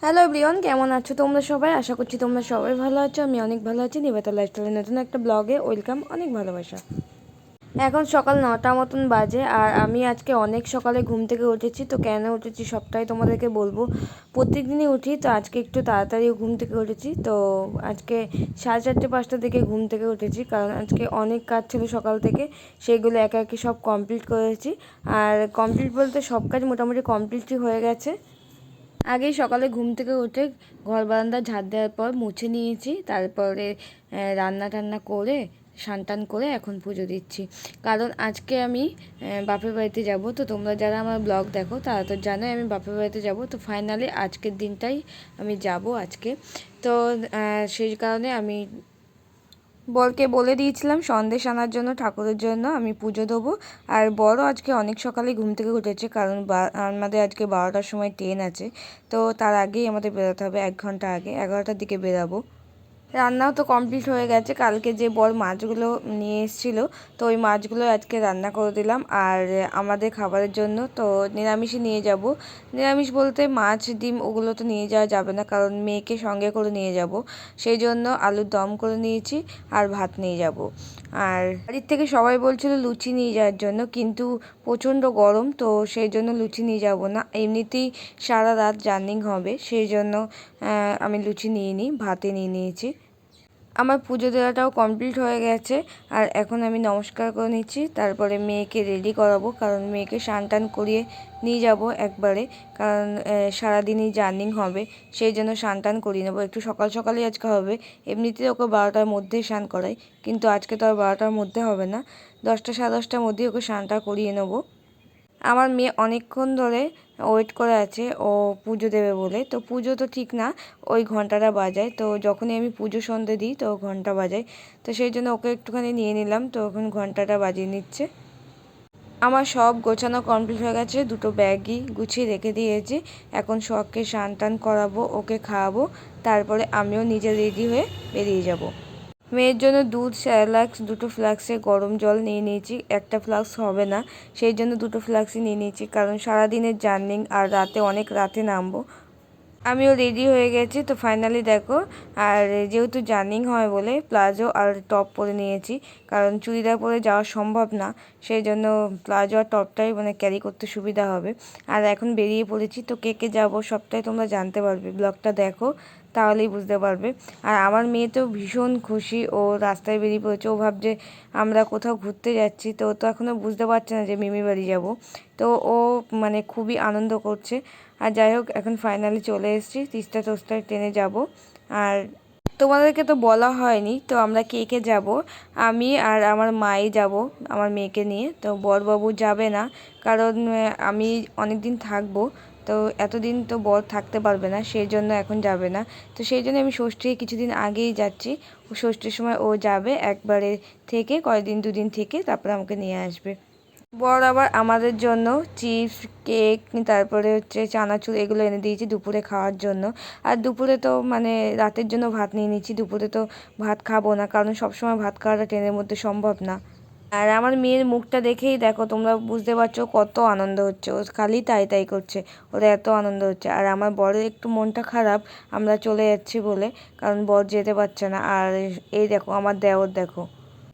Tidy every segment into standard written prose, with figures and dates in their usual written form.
Hello everyone, কেমন আছো তোমরা সবাই? আশা করছি তোমরা সবাই ভালো আছো। আমি অনেক ভালো আছি। নিবেতা লাইফস্টাইলের নতুন একটা ব্লগে ওয়েলকাম, অনেক ভালোবাসা। এখন সকাল 9টা মতন বাজে আর আমি আজকে অনেক সকালে ঘুম থেকে উঠেছি। তো কেন উঠেছি সবটাই তোমাদেরকে বলবো। প্রত্যেক দিনই উঠি, তো আজকে একটু তাড়াতাড়ি ঘুম থেকে উঠেছি। তো আজকে 4:30-5টার দিকে ঘুম থেকে উঠেছি, কারণ আজকে অনেক কাজ ছিল সকাল থেকে। সেগুলো একা একি সব কমপ্লিট করেছি। আর কমপ্লিট বলতে সব কাজ মোটামুটি কমপ্লিটই হয়ে গেছে। আগেই সকালে ঘুম থেকে উঠে ঘর বারান্দা ঝাড় দেওয়ার পর মুছে নিয়েছি। তারপরে রান্না টান্না করে স্নান টান করে এখন পুজো দিচ্ছি। কারণ আজকে আমি বাপের বাড়িতে যাব। তো তোমরা যারা আমার ব্লগ দেখো তারা তো জানোই আমি বাপের বাড়িতে যাব। তো ফাইনালি আজকের দিনটাই আমি যাব আজকে। তো সেই কারণে আমি বরকে বলে দিয়েছিলাম সন্দেশ আনার জন্য, ঠাকুরের জন্য আমি পুজো দেবো। আর বরও আজকে অনেক সকালে ঘুম থেকে উঠেছে, কারণ আমাদের আজকে 12টার সময় ট্রেন আছে। তো তার আগেই আমাদের বেরোতে হবে, 1 ঘন্টা আগে, 11টার দিকে বেরাবো। রান্নাও তো কমপ্লিট হয়ে গেছে। কালকে যে বর মাছগুলো নিয়ে এসেছিলো, তো ওই মাছগুলো আজকে রান্না করে দিলাম। আর আমাদের খাবারের জন্য তো নিরামিষই নিয়ে যাব। নিরামিষ বলতে মাছ ডিম ওগুলো তো নিয়ে যাওয়া যাবে না, কারণ মেয়েকে সঙ্গে করে নিয়ে যাব। সেই জন্য আলুর দম করে নিয়েছি আর ভাত নিয়ে যাব। আর বাড়ির থেকে সবাই বলছিল লুচি নিয়ে যাওয়ার জন্য, কিন্তু প্রচণ্ড গরম, তো সেই জন্য লুচি নিয়ে যাব না। এমনিতেই সারা রাত জার্নি হবে, সেই জন্য আমি লুচি নিয়ে নিই, ভাতে নিয়ে নিয়েছি। আমার পুজো দেওয়াটাও কমপ্লিট হয়ে গেছে। আর এখন আমি নমস্কার করে নিচ্ছি, তারপরে মেয়েকে রেডি করাবো, কারণ মেয়েকে স্নান টান করিয়ে নিয়ে যাব একবারে। কারণ সারাদিনই জার্নি হবে, সেই জন্য স্নান টান করিয়ে নেবো। একটু সকাল সকালই আজকে হবে। এমনিতে ওকে 12টার মধ্যেই স্নান করাই, কিন্তু আজকে তো আর 12টার মধ্যে হবে না, 10টা 10:30টার মধ্যেই ওকে স্নানটা করিয়ে নেবো। আমার মেয়ে অনেকক্ষণ ধরে ওয়েট করে আছে ও পুজো দেবে বলে। তো পুজো তো ঠিক না, ওই ঘন্টাটা বাজায়। তো যখনই আমি পুজো সন্ধে দিই তো ঘন্টা বাজায়। তো সেই জন্য ওকে একটুখানি নিয়ে নিলাম, তো এখন ঘন্টাটা বাজিয়ে নিচ্ছে। আমার সব গোছানো কমপ্লিট হয়ে গেছে, দুটো ব্যাগই গুছিয়ে রেখে দিয়েছি। এখন শখকে স্নান টান করাবো, ওকে খাওয়াবো, তারপরে আমিও নিজে রেডি হয়ে বেরিয়ে যাব। মেয়ের জন্য দুধ, স্যালাক্স, দুটো ফ্লাক্সে গরম জল নিয়ে নিয়েছি। একটা ফ্লাক্স হবে না, সেই জন্য দুটো ফ্লাক্সই নিয়ে নিয়েছি, কারণ সারাদিনের জার্নি আর রাতে অনেক রাতে নামবো। আমিও রেডি হয়ে গেছি। তো ফাইনালি দেখো, আর যেহেতু জার্নি হয় বলে প্লাজো আর টপ পরে নিয়েছি, কারণ চুড়িদার পরে যাওয়া সম্ভব না। সেই জন্য প্লাজো আর টপটাই ক্যারি করতে সুবিধা হবে। আর এখন বেরিয়ে পড়েছি। তো কে কে যাবো সবটাই তোমরা জানতে পারবে, ব্লগটা দেখো তাহলেই বুঝতে পারবে। আর আমার মেয়ে তো ভীষণ খুশি, ও রাস্তায় বেরিয়ে পড়েছে। ও ভাবছে আমরা কোথাও ঘুরতে যাচ্ছি, তো ও তো এখনও বুঝতে পারছে না যে মিমি বাড়ি যাব। তো ও খুবই আনন্দ করছে। আর যাই হোক, এখন ফাইনালি চলে এসেছি, তিস্তা তোস্তায় ট্রেনে যাব। আর তোমাদেরকে তো বলা হয়নি, তো আমরা কে কে যাব। আমি আর আমার মাই যাব আমার মেয়েকে নিয়ে। তো বরবাবু যাবে না, কারণ আমি অনেক দিন থাকবো। তো এতদিন তো বর থাকতে পারবে না, সেই জন্য এখন যাবে না। তো সেই জন্য আমি ষষ্ঠীর কিছুদিন আগেই যাচ্ছি। ও ষষ্ঠীর সময় ও যাবে একবারে, থেকে কয়েকদিন দুদিন থেকে তারপরে আমাকে নিয়ে আসবে। বর আবার আমাদের জন্য চিপস, কেক, তারপরে চানাচুর এগুলো এনে দিয়েছি দুপুরে খাওয়ার জন্য। আর দুপুরে তো রাতের জন্য ভাত নিয়ে নিচ্ছি। দুপুরে তো ভাত খাবো না, কারণ সবসময় ভাত খাওয়াটা ট্রেনের মধ্যে সম্ভব না। আর আমার মেয়ের মুখটা দেখেই দেখো, তোমরা বুঝতে পারছো কত আনন্দ হচ্ছে। ও খালি তাই তাই করছে, ওর এত আনন্দ হচ্ছে। আর আমার বরের একটু মনটা খারাপ আমরা চলে যাচ্ছি বলে, কারণ বর যেতে পারছে না। আর এই দেখো আমার দেওর দেখো,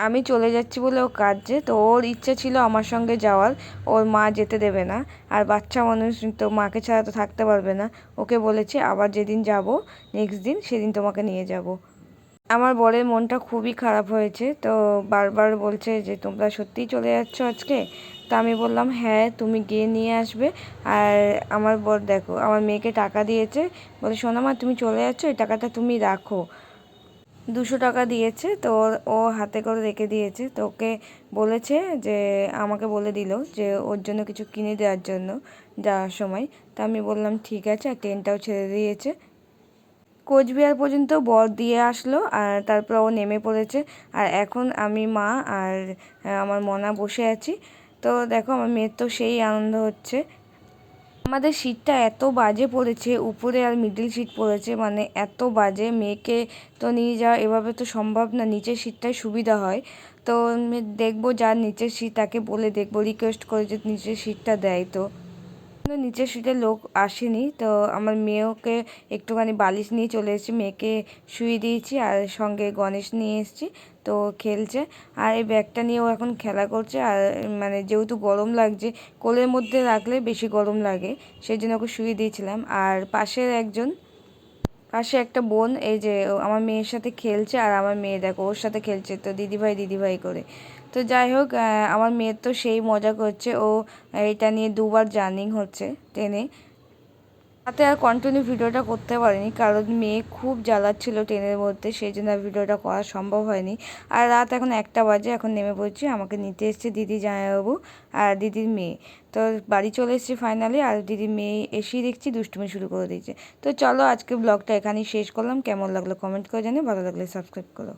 আমি চলে যাচ্ছি বলে ও কাঁদছে। তো ওর ইচ্ছে ছিল আমার সঙ্গে যাওয়ার, ওর মা যেতে দেবে না। আর বাচ্চা মানুষ তো মাকে ছাড়া তো থাকতে পারবে না। ওকে বলেছে আবার যেদিন যাব নেক্সট দিন সেদিন তোমাকে নিয়ে যাব। আমার বরের মনটা খুবই খারাপ হয়েছে, তো বারবার বলছে যে তোমরা সত্যিই চলে যাচ্ছ আজকে। তা আমি বললাম হ্যাঁ, তুমি গিয়ে নিয়ে আসবে। আর আমার বর দেখো আমার মেয়েকে টাকা দিয়েছে, বলে সোনামা তুমি চলে যাচ্ছ, এই টাকাটা তুমি রাখো। 200 টাকা দিয়েছে, তো ও হাতে করে রেখে দিয়েছে। তো ওকে বলেছে যে আমাকে বলে দিল যে ওর জন্য কিছু কিনে দেওয়ার জন্য যাওয়ার সময়। তা আমি বললাম ঠিক আছে। আর ট্রেনটাও ছেড়ে দিয়েছে, কোচবিহার পর্যন্ত বর দিয়ে আসলো। আর তারপর ও নেমে পড়েছে। আর এখন আমি, মা আর আমার মনা বসে আছি। তো দেখো আমার মেয়ের তো সেই আনন্দ হচ্ছে। আমাদের সিটটা এত বাজে পড়েছে, উপরে আর মিডল সিট পড়েছে, এত বাজে। মেয়েকে তো নিয়ে যাওয়া এভাবে তো সম্ভব না, নিচের সিটটাই সুবিধা হয়। তো দেখবো যার নিচের সিট তাকে বলে দেখবো, রিকোয়েস্ট করে যে নিচের সিটটা দেয়। তো নিচের সিটে লোক আসেনি, তো আমার মেয়েকে একটুখানি বালিশ নিয়ে চলে এসেছি, মেয়েকে শুয়ে দিয়েছি আর সঙ্গে গণেশ নিয়ে এসেছি, তো খেলছে। আর এই ব্যাগটা নিয়েও এখন খেলা করছে। আর মানে যেহেতু গরম লাগছে, কোলের মধ্যে রাখলে বেশি গরম লাগে, সেই জন্য ওকে শুয়ে দিয়েছিলাম। আর পাশে একটা বোন এই যে আমার মেয়ের সাথে খেলছে, আর আমার মেয়ে দেখো ওর সাথে খেলছে, তো দিদিভাই দিদিভাই করে। তো যাই হোক, আমার মেয়ের তো সেই মজা করছে, ও এটা নিয়ে দুবার জার্নিং হচ্ছে ট্রেনে। তাতে আর কন্টিনিউ ভিডিওটা করতে পারিনি, কারণ মেয়ে খুব জ্বালাচ্ছিল ট্রেনের মধ্যে, সেই জন্য আর ভিডিওটা করা সম্ভব হয়নি। আর রাত এখন 1টা বাজে, এখন নেমে পড়ছি, আমাকে নিতে এসছে দিদি জামাইবাবু আর দিদির মেয়ে। তো বাড়ি চলে এসেছি ফাইনালি, আর দিদির মেয়ে এসেই দেখছি দুষ্টুমি শুরু করে দিয়েছে। তো চলো আজকে ব্লগটা এখানেই শেষ করলাম। কেমন লাগলো কমেন্ট করে জানিও, ভালো লাগলে সাবস্ক্রাইব করো।